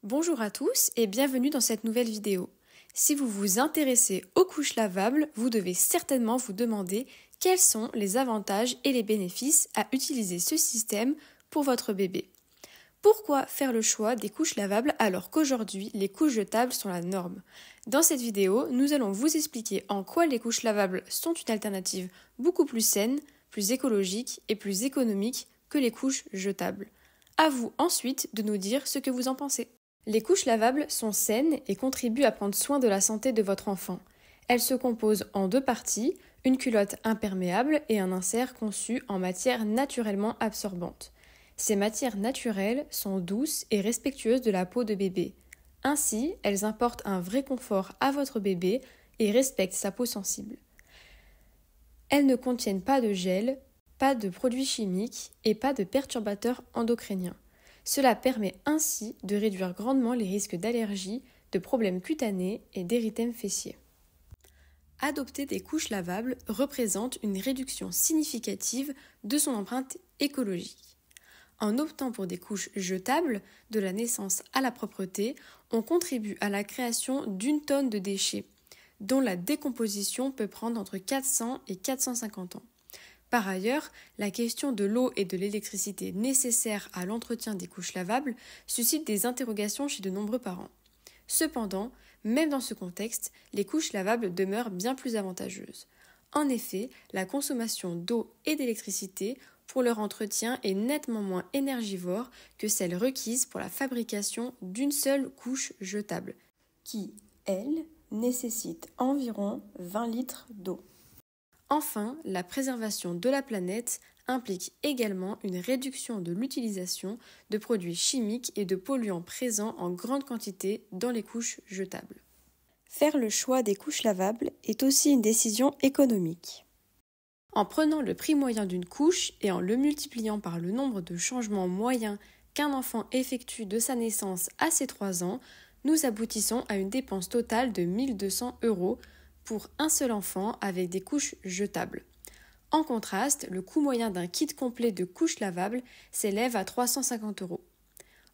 Bonjour à tous et bienvenue dans cette nouvelle vidéo. Si vous vous intéressez aux couches lavables, vous devez certainement vous demander quels sont les avantages et les bénéfices à utiliser ce système pour votre bébé. Pourquoi faire le choix des couches lavables alors qu'aujourd'hui les couches jetables sont la norme? Dans cette vidéo, nous allons vous expliquer en quoi les couches lavables sont une alternative beaucoup plus saine, plus écologique et plus économique que les couches jetables. À vous ensuite de nous dire ce que vous en pensez. Les couches lavables sont saines et contribuent à prendre soin de la santé de votre enfant. Elles se composent en deux parties, une culotte imperméable et un insert conçu en matière naturellement absorbante. Ces matières naturelles sont douces et respectueuses de la peau de bébé. Ainsi, elles apportent un vrai confort à votre bébé et respectent sa peau sensible. Elles ne contiennent pas de gel, pas de produits chimiques et pas de perturbateurs endocriniens. Cela permet ainsi de réduire grandement les risques d'allergies, de problèmes cutanés et d'érythème fessier. Adopter des couches lavables représente une réduction significative de son empreinte écologique. En optant pour des couches jetables, de la naissance à la propreté, on contribue à la création d'1 tonne de déchets, dont la décomposition peut prendre entre 400 et 450 ans. Par ailleurs, la question de l'eau et de l'électricité nécessaires à l'entretien des couches lavables suscite des interrogations chez de nombreux parents. Cependant, même dans ce contexte, les couches lavables demeurent bien plus avantageuses. En effet, la consommation d'eau et d'électricité pour leur entretien est nettement moins énergivore que celle requise pour la fabrication d'une seule couche jetable, qui, elle, nécessite environ 20 litres d'eau. Enfin, la préservation de la planète implique également une réduction de l'utilisation de produits chimiques et de polluants présents en grande quantité dans les couches jetables. Faire le choix des couches lavables est aussi une décision économique. En prenant le prix moyen d'une couche et en le multipliant par le nombre de changements moyens qu'un enfant effectue de sa naissance à ses 3 ans, nous aboutissons à une dépense totale de 1 200 € pour un seul enfant avec des couches jetables. En contraste, le coût moyen d'un kit complet de couches lavables s'élève à 350 €.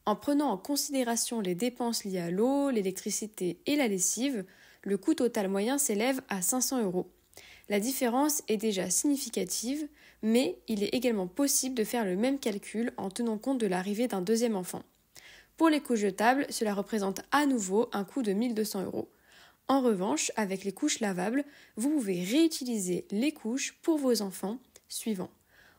En prenant en considération les dépenses liées à l'eau, l'électricité et la lessive, le coût total moyen s'élève à 500 €. La différence est déjà significative, mais il est également possible de faire le même calcul en tenant compte de l'arrivée d'un deuxième enfant. Pour les couches jetables, cela représente à nouveau un coût de 1 200 €. En revanche, avec les couches lavables, vous pouvez réutiliser les couches pour vos enfants suivants.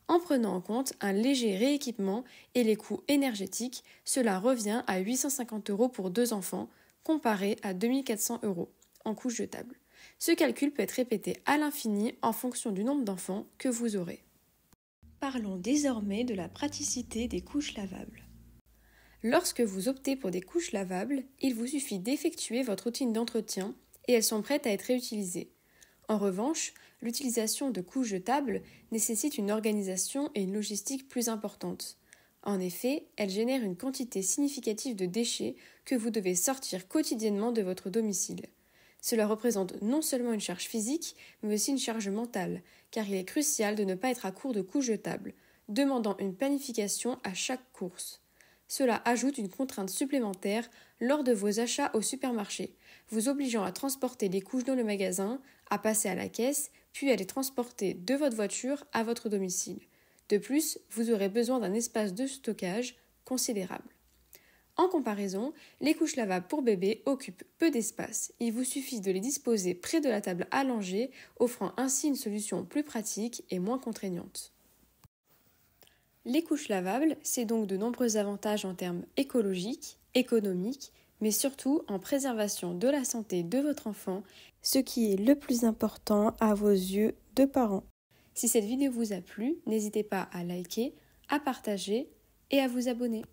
En prenant en compte un léger rééquipement et les coûts énergétiques, cela revient à 850 € pour 2 enfants, comparé à 2 400 € en couches jetables. Ce calcul peut être répété à l'infini en fonction du nombre d'enfants que vous aurez. Parlons désormais de la praticité des couches lavables. Lorsque vous optez pour des couches lavables, il vous suffit d'effectuer votre routine d'entretien et elles sont prêtes à être réutilisées. En revanche, l'utilisation de couches jetables nécessite une organisation et une logistique plus importantes. En effet, elles génèrent une quantité significative de déchets que vous devez sortir quotidiennement de votre domicile. Cela représente non seulement une charge physique, mais aussi une charge mentale, car il est crucial de ne pas être à court de couches jetables, demandant une planification à chaque course. Cela ajoute une contrainte supplémentaire lors de vos achats au supermarché, vous obligeant à transporter les couches dans le magasin, à passer à la caisse, puis à les transporter de votre voiture à votre domicile. De plus, vous aurez besoin d'un espace de stockage considérable. En comparaison, les couches lavables pour bébé occupent peu d'espace. Il vous suffit de les disposer près de la table allongée, offrant ainsi une solution plus pratique et moins contraignante. Les couches lavables, c'est donc de nombreux avantages en termes écologiques, économiques, mais surtout en préservation de la santé de votre enfant, ce qui est le plus important à vos yeux de parents. Si cette vidéo vous a plu, n'hésitez pas à liker, à partager et à vous abonner.